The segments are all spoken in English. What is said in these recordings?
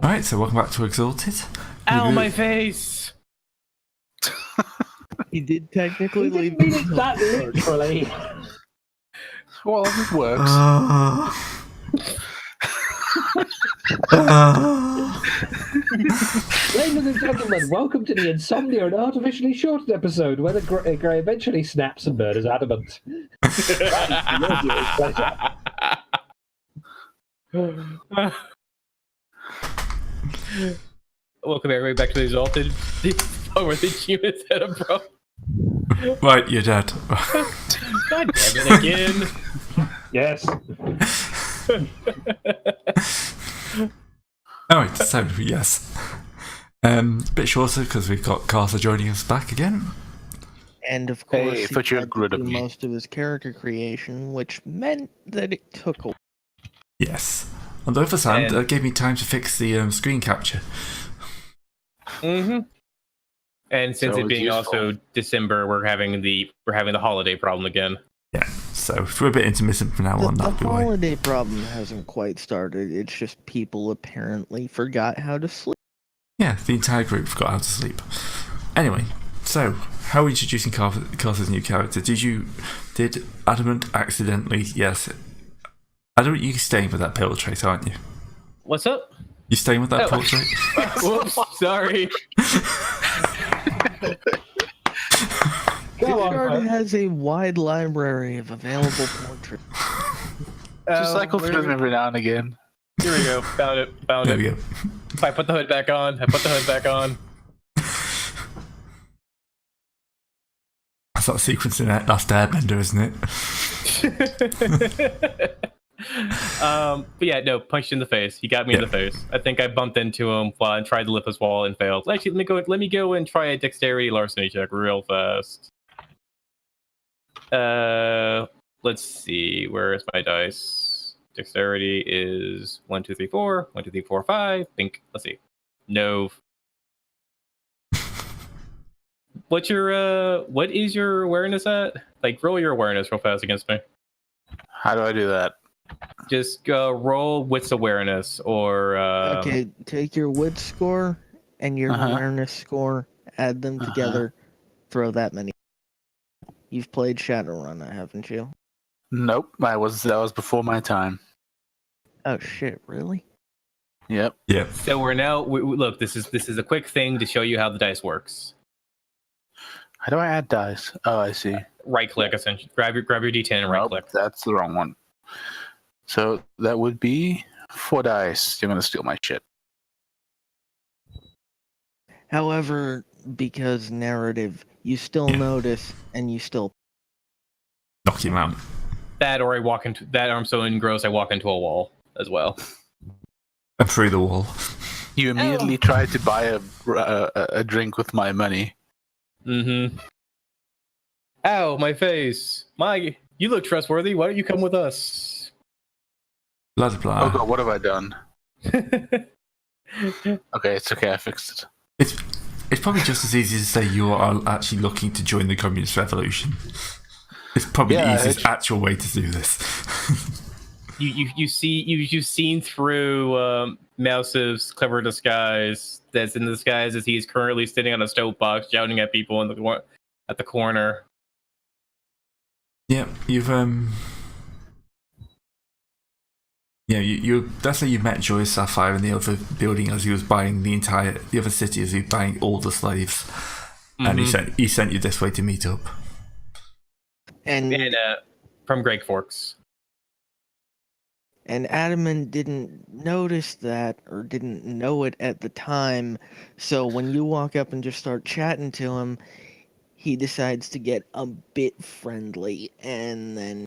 Alright, so welcome back to Exalted. Ow, my face! He did technically leave. Mean it that literally. Well, it works. Ladies and gentlemen, welcome to the Insomnia and Artificially Shorted episode where the Grey eventually snaps and murders Adamant. Welcome everybody back to the Exalted. Where the humans had a problem. Right, you're dead. God damn it again. Yes. Alright, so yes. Bit shorter because we've got Carter joining us back again. And of course, Hey, I he thought you had had to rid do of me. most of his character creation, which meant that it took a Yes. On the other hand, And- it gave me time to fix the screen capture. Mm-hmm. And since So it being useful. also December, we're having the holiday problem again. Yeah, so if we're a bit intermittent from now on, The that'll be why. holiday problem hasn't quite started. It's just people apparently forgot how to sleep. Yeah, the entire group forgot how to sleep. Anyway, so how are we introducing Carter's new character? Did Adamant accidentally? Yes. Adamant, you're staying with that portrait, aren't you? What's up? You staying with that Oh. portrait? Whoops, sorry. Go on, Kickstarter folks. has a wide library of available portraits. Just cycle through them every now and again. Here we go. Found it. There we go. I put the hood back on. That's that sequence in Last Airbender, isn't it? But yeah, no, punched in the face. He got me in the face. I think I bumped into him while I tried to lift his wall and failed. Actually, let me go and try a dexterity larceny check real fast. Let's see. Where is my dice? Dexterity is 1, 2, 3, 4. 1, 2, 3, 4, 5. Think. Let's see. No. What is your awareness at? Like, roll your awareness real fast against me. How do I do that? Just roll wits awareness or Okay, take your wit score and your Uh-huh. awareness score, add them together, throw that many. You've played Shadowrun, haven't you? Nope, that was before my time. Oh shit, really? Yep. Yeah. So we're now look. This is a quick thing to show you how the dice works. How do I add dice? Oh, I see. Right click, essentially. Grab your D10 and right Nope, click. that's the wrong one. So that would be 4 dice. You're gonna steal my shit. However, because narrative, you still Yeah. notice and you still. Knock him out. That or I walk into that. I'm so engrossed I walk into a wall as well. And through the wall. You immediately tried to buy a drink with my money. Mm-hmm. Ow, my face. You look trustworthy. Why don't you come with us? Blah blah. Oh god, what have I done? Okay, it's okay. I fixed it. It's probably just as easy to say you are actually looking to join the communist revolution. It's probably the easiest actual way to do this. You've seen through Mouse's clever disguise. That's in disguise as he's currently sitting on a soapbox shouting at people at the corner. Yeah, you've yeah, you. That's how you met Joy Sapphire in the other building as he was buying the other city as he was buying all the slaves, and he sent you this way to meet up. And From Greg Forks. And Adamant didn't notice that or didn't know it at the time, so when you walk up and just start chatting to him, he decides to get a bit friendly, and then,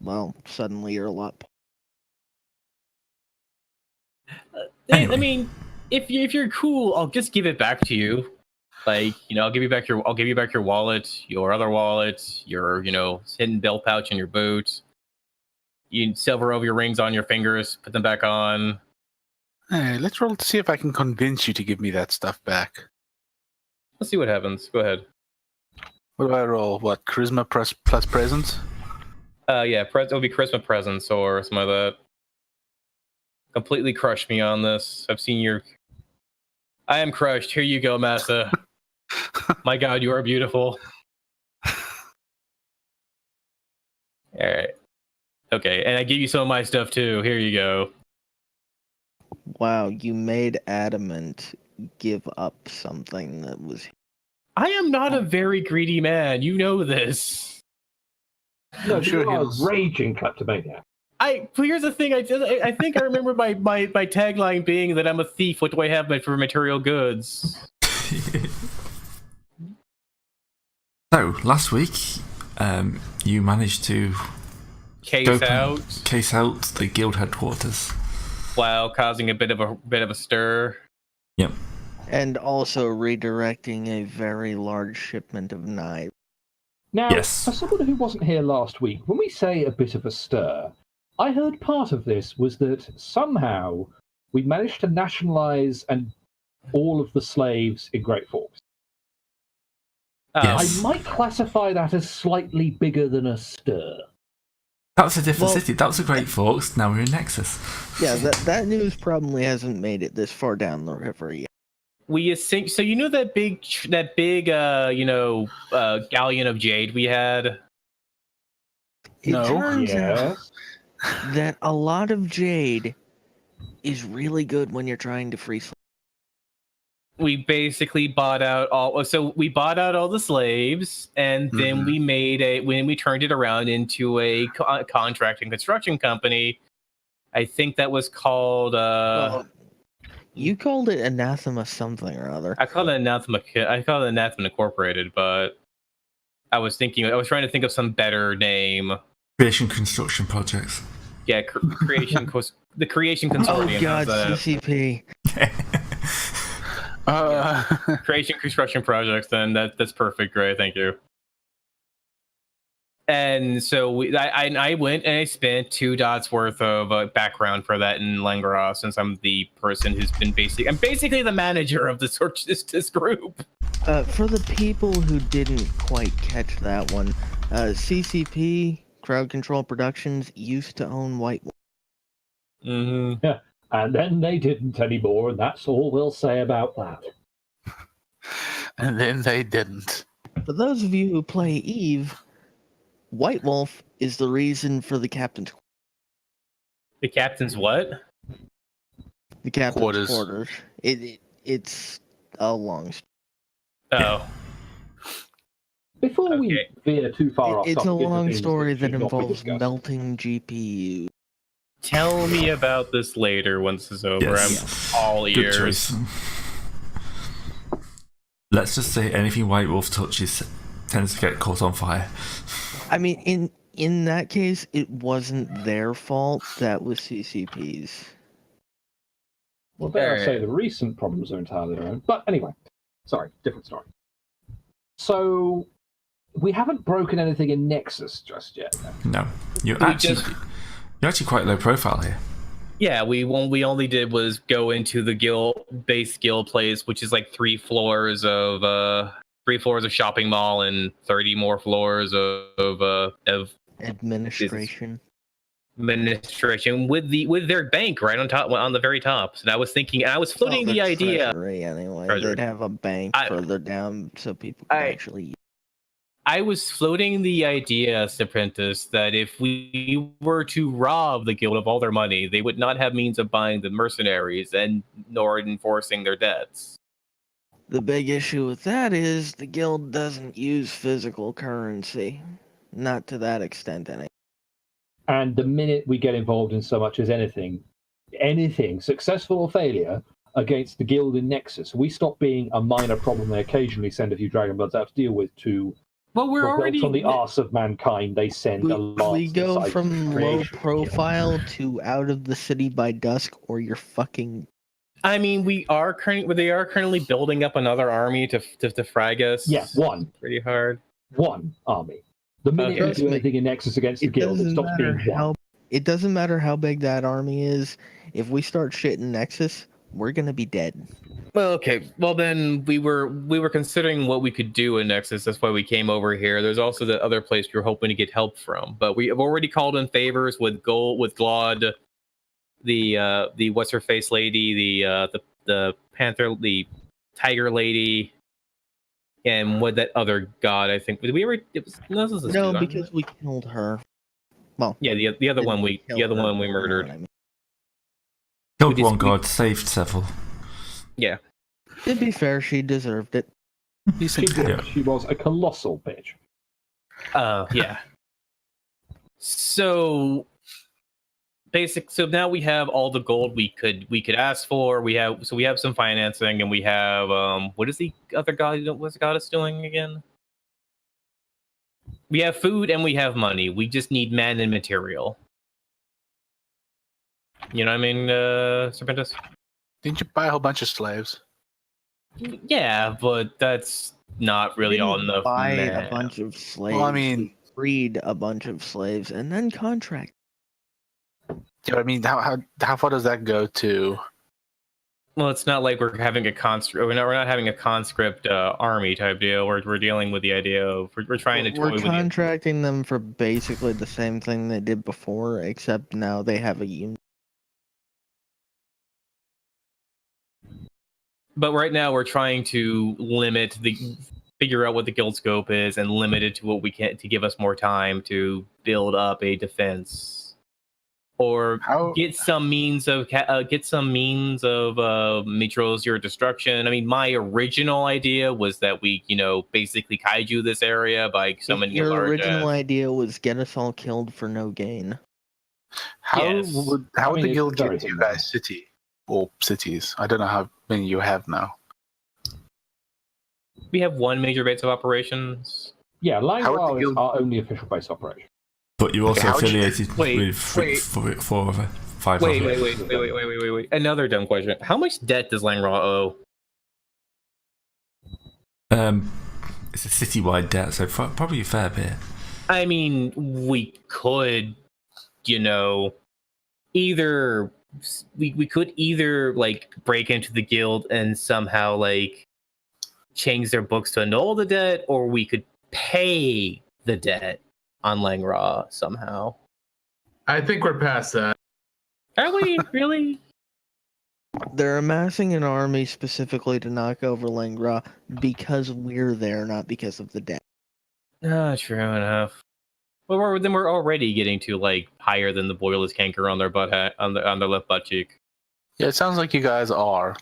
well, suddenly you're a lot. Anyway. I mean, if you're cool, I'll just give it back to you. Like, I'll give you back your wallet, your other wallet, your hidden belt pouch in your boot. You silver over your rings on your fingers, put them back on. Hey, let's roll to see if I can convince you to give me that stuff back. Let's see what happens. Go ahead. What do I roll? What, charisma plus presence? Yeah, it'll be Christmas presents or something like that. completely crushed me on this. I've seen your. I am crushed. Here you go, Massa. My God, you are beautiful. All right. Okay, and I give you some of my stuff too. Here you go. Wow, you made Adamant give up something that was. I am not a very greedy man. You know this. No, I'm sure you are he's- a raging kleptomaniac. But here's the thing. I think I remember my tagline being that I'm a thief. What do I have for material goods? So last week, you managed to Case out the guild headquarters while causing a bit of a stir. Yep. And also redirecting a very large shipment of knives. Now, Yes. for someone who wasn't here last week, when we say a bit of a stir, I heard part of this was that somehow we managed to nationalize all of the slaves in Great Forks. Yes. I might classify that as slightly bigger than a stir. That was a different Well- city. That was a Great Forks. Now we're in Nexus. Yeah, that news probably hasn't made it this far down the river yet. We think so. You know that big galleon of jade we had. It No. turns out Yes. that a lot of jade is really good when you're trying to free slaves. We basically bought out all the slaves, and then we turned it around into a contract and construction company. I think that was called You called it anathema something or other. I call it Anathema Incorporated, but I was trying to think of some better name. Creation construction projects. Yeah, the Creation Oh Consortium. god, how's CCP. that? Creation Construction Projects. Then that's perfect. Great, thank you. And so I went and I spent 2 dots worth of background for that in Langros, since I'm the person who's been I'm basically the manager of this group. For the people who didn't quite catch that one, CCP, Crowd Control Productions, used to own White Wolf. Mm-hmm. And then they didn't anymore, and that's all we'll say about that. And then they didn't. For those of you who play Eve, White Wolf is the reason for the captain's The captain's what? quarters. It's a long story. Oh, Before we Okay. veer too far off It's a topic, given long things story that should not be involves discussed. melting GPU. tell me about this later once it's over. Yes. I'm all Good ears. choice. Let's just say anything White Wolf touches tends to get caught on fire. I mean, in that case, it wasn't their fault. That was CCP's. Well, dare I Alright. say the recent problems are entirely their own. But anyway, sorry, different story. So, we haven't broken anything in Nexus just yet. No, you're We actually quite low profile here. Yeah, we only did was go into the base guild place, which is like 3 floors of shopping mall and 30 more floors of Administration. administration with their bank right on the very top. And I was floating Well, the their idea. treasury anyway. Treasury. They'd have a bank I- further down so people could I- actually. I was floating the idea, Apprentice, that if we were to rob the guild of all their money, they would not have means of buying the mercenaries and nor enforcing their debts. The big issue with that is the guild doesn't use physical currency. Not to that extent, anyway. And the minute we get involved in so much as anything, successful or failure, against the guild in Nexus, we stop being a minor problem they occasionally send a few Dragonbloods out to deal with to Well, we're the already belts on the arse of mankind they send a lot. We go from low profile to out of the city by dusk, or you're fucking. I mean, they are currently building up another army to frag us. Yeah, Pretty hard. one army. The minute Okay. we do anything in Nexus against the It guild, it doesn't stops matter being one. It doesn't matter how big that army is. If we start shit in Nexus, we're gonna be dead. Well, okay. Well, then we were considering what we could do in Nexus. That's why we came over here. There's also the other place we were hoping to get help from, but we have already called in favors with Glod the what's her face lady, the panther, the tiger lady, and what that other god? I think did we ever? It was no, this was this No, dude, because we killed her. Well, yeah, the other one we kill her, one we you know murdered. what I mean. Killed We one just- god, saved several. Yeah, To be fair, she deserved it. She did. Yeah. She was a colossal bitch. yeah. So so now we have all the gold we could ask for. We have some financing, and we have what is the other god? What's the goddess doing again? We have food and we have money. We just need men and material. You know what I mean, Serpentis? Didn't you buy a whole bunch of slaves? Yeah, but that's not really all Didn't enough. buy men. a bunch of slaves. Well, I mean- we freed a bunch of slaves and then contract. Yeah, I mean, how far does that go to? Well, it's not like we're having a conscript. We're not having a conscript army type deal. We're dealing with the idea of we're trying to toy We're with contracting them for basically the same thing they did before, except now they have a union. But right now we're trying to figure out what the guild scope is and limit it to what we can to give us more time to build up a defense or How- get some means of Mitro Zero destruction. I mean, my original idea was that we, basically kaiju this area by summoning a Your large original ass. idea was get us all killed for no gain. How Yes. would I the mean, guild it's very get to you simple. guys' city or cities? I don't know how many you have now. We have one major base of operations. Yeah, How would the Langwell is guild- our only official base operation. But you're also how would you- affiliated Wait, with wait. four other, five Wait, other. wait. Another dumb question. How much debt does Langra owe? It's a citywide debt, so probably a fair bit. I mean, we could, either we could either like break into the guild and somehow like change their books to annul the debt, or we could pay the debt on Langra somehow. I think we're past that. Are we really? They're amassing an army specifically to knock over Langra because we're there, not because of the debt. True enough. Well, we're already getting to like higher than the boilless canker on their on their left butt cheek. Yeah, it sounds like you guys are.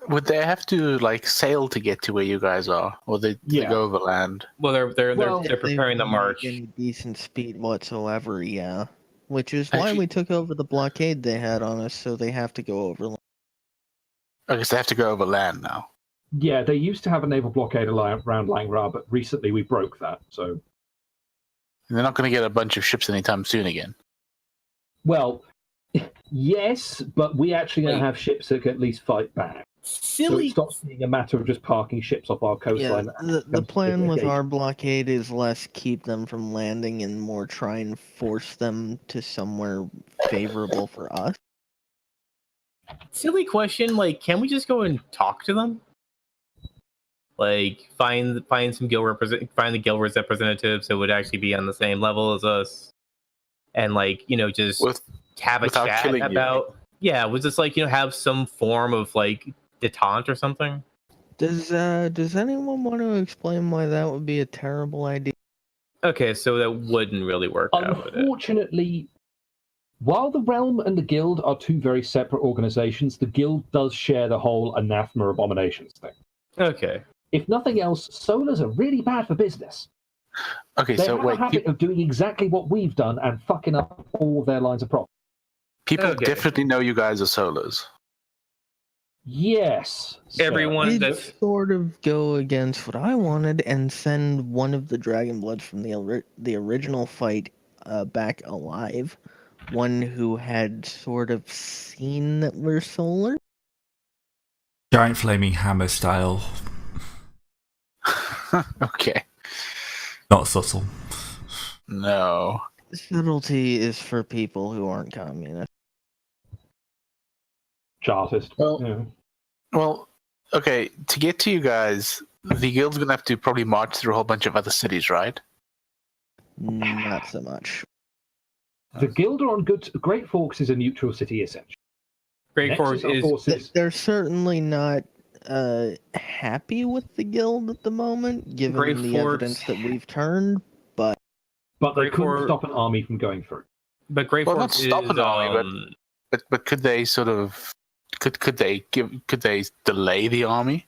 Would they have to like sail to get to where you guys are, or they Yeah. go over land? Well, they're Well, they're If they preparing the wanna make march. Any decent speed whatsoever, yeah. Which is why Actually- we took over the blockade they had on us, so they have to go over. I guess they have to go over land now. Yeah, they used to have a naval blockade around Langra, but recently we broke that. So, And they're not going to get a bunch of ships anytime soon again. well, yes, but we actually now Wait. have ships that can at least fight back. So Silly. it stops being a matter of just parking ships off our Yeah, coastline. the plan with engage. our blockade is less keep them from landing and more try and force them to somewhere favorable for us. Silly question. Like, can we just go and talk to them? Like, find some find the guild representatives who would actually be on the same level as us, and like just With have a without chat killing you. about. Yeah, was just like have some form of like detente or something. Does anyone want to explain why that would be a terrible idea? Okay, so that wouldn't really work out with it. Unfortunately, while the Realm and the Guild are two very separate organizations, the Guild does share the whole anathema abominations thing. Okay. If nothing else, Solars are really bad for business. Okay, They so have wait, a habit of doing exactly what we've done and fucking up all their lines of profit. people Okay. definitely know you guys are solars. Yes. sir. Everyone I'd that's sort of go against what I wanted and send one of the Dragon Bloods from the original fight back alive. One who had sort of seen that we're solar. Giant flaming hammer style, Okay. not subtle. No. Subtlety is for people who aren't communist. Chartist. Well- Yeah. Well, okay, to get to you guys, the guild's going to have to probably march through a whole bunch of other cities, right? Not so much. The Guild are on good. Great Forks is a neutral city, essentially. Great Forks is forces. They're certainly not happy with the guild at the moment, given Great the Forks- evidence that we've turned. But But they Great couldn't Fork- stop an army from going through. but Great Well, not Forks stop is an army, but could they sort of could they delay the army?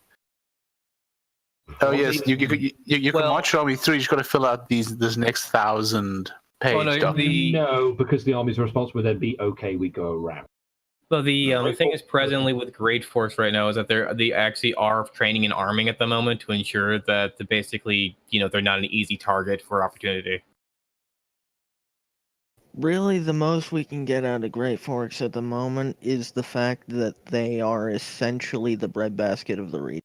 Oh Well, yes, you can Well- march your army through. You just got to fill out this next 1,000-page Oh, no, document. No, because the armies are responsible. They'd be okay. We go around. Well, the Great thing Forks- is presently with Great Force right now is that they actually are training and arming at the moment to ensure that basically, they're not an easy target for opportunity. really, the most we can get out of Great Forks at the moment is the fact that they are essentially the breadbasket of the region.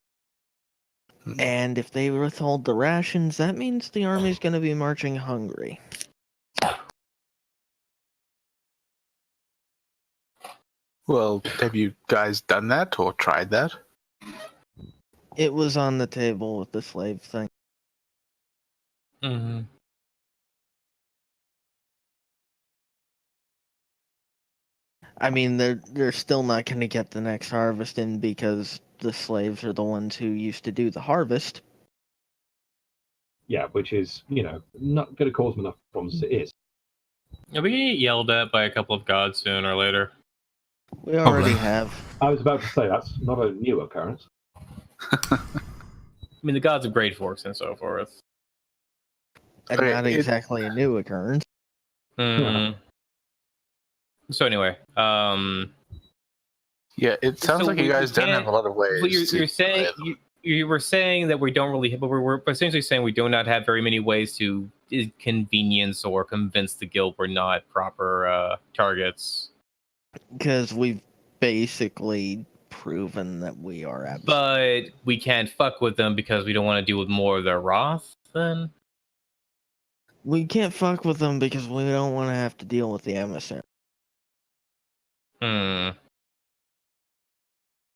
Hmm. And if they withhold the rations, that means the army's going to be marching hungry. Well, have you guys done that or tried that? It was on the table with the slave thing. Mm-hmm. I mean, they're still not going to get the next harvest in because the slaves are the ones who used to do the harvest. Yeah, which is not going to cause them enough problems as it is. Yeah, we get yelled at by a couple of gods sooner or later. We already Probably. have. I was about to say that's not a new occurrence. I mean, the gods of Great Forks and so forth. And Okay, not it- exactly a new occurrence. Mhm. So anyway, Yeah, it sounds So like you we guys don't can't- have a lot of ways. but you're to saying you were saying that we don't really, but we're essentially saying we do not have very many ways to convenience or convince the guild we're not proper targets. Because we've basically proven that we are absolute. But we can't fuck with them because we don't want to deal with more of their wrath. Then We can't fuck with them because we don't want to have to deal with the emissary.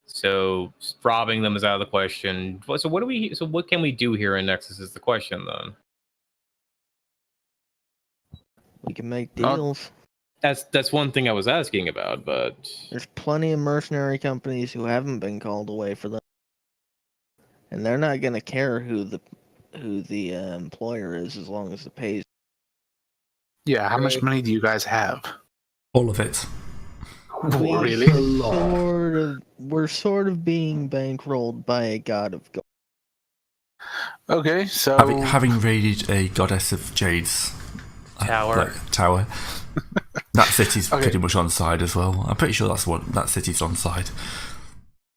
So robbing them is out of the question. So what do we? So what can we do here in Nexus is the question then. We can make Not- deals. That's one thing I was asking about, but There's plenty of mercenary companies who haven't been called away for them, and they're not gonna care who the employer is as long as it pays. Yeah, how much Right. money do you guys have? All of it. We Really? A lot. We're sort of being bankrolled by a god of gold. Okay, so Having raided a goddess of Jade's Tower. tower. That city's Okay. pretty much on side as well. I'm pretty sure that's what that city's on side.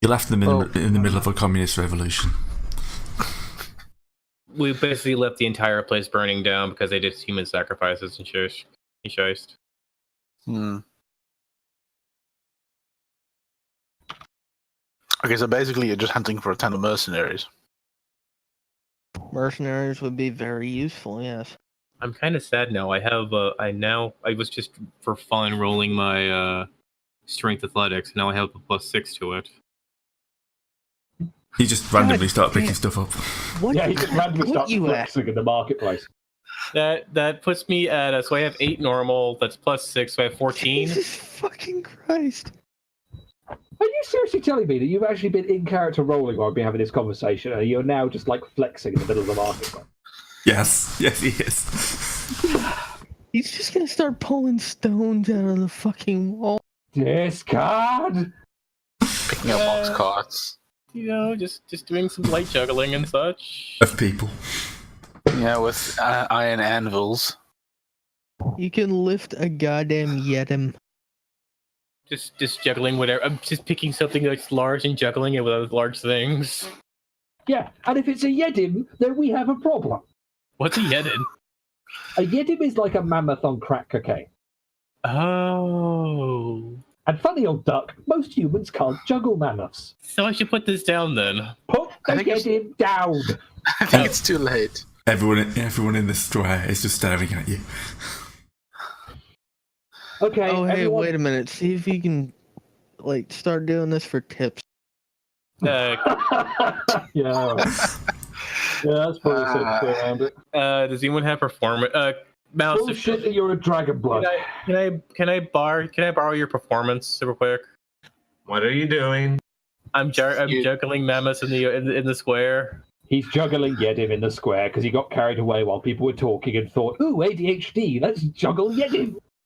You left them in the middle of a communist revolution. we basically left the entire place burning down because they did human sacrifices and shit. Hmm. Okay, so basically you're just hunting for a ton of mercenaries. Mercenaries would be very useful, yes. I'm kind of sad now. I was just for fun rolling my strength athletics. Now I have a +6 to it. You just randomly start picking damn. stuff up. What? Yeah, he just randomly what starts you at? flexing in the marketplace. That puts me at so I have 8 normal. That's +6. So I have 14. Jesus fucking Christ! Are you seriously telling me that you've actually been in character rolling while I've been having this conversation, and you're now just like flexing in the middle of the marketplace? Yes, he is. He's just gonna start pulling stones out of the fucking wall. Discard! Picking up box carts. Just doing some light juggling and such. Of people. Yeah, with iron anvils. You can lift a goddamn Jedim. Just juggling whatever. I'm just picking something that's large and juggling it with other large things. Yeah, and if it's a Jedim, then we have a problem. What's a Jedim? A Jedim is like a mammoth on crack cocaine. Oh. And funny old duck, most humans can't juggle mammoths. So I should put this down then. Put the I think it's- Jedim down! I think it's too late. Everyone in the square is just staring at you. Okay, Oh, hey, everyone... wait a minute. See if you can, like, start doing this for tips. Uh, yeah. Yeah, that's probably the same way around it. does anyone have performance? Mouse, Bullshit that you're a dragon blood. can I borrow your performance super quick? What are you doing? I'm juggling mammoths in the square. He's juggling Jedim in the square because he got carried away while people were talking and thought, ooh, ADHD, let's juggle Jedim.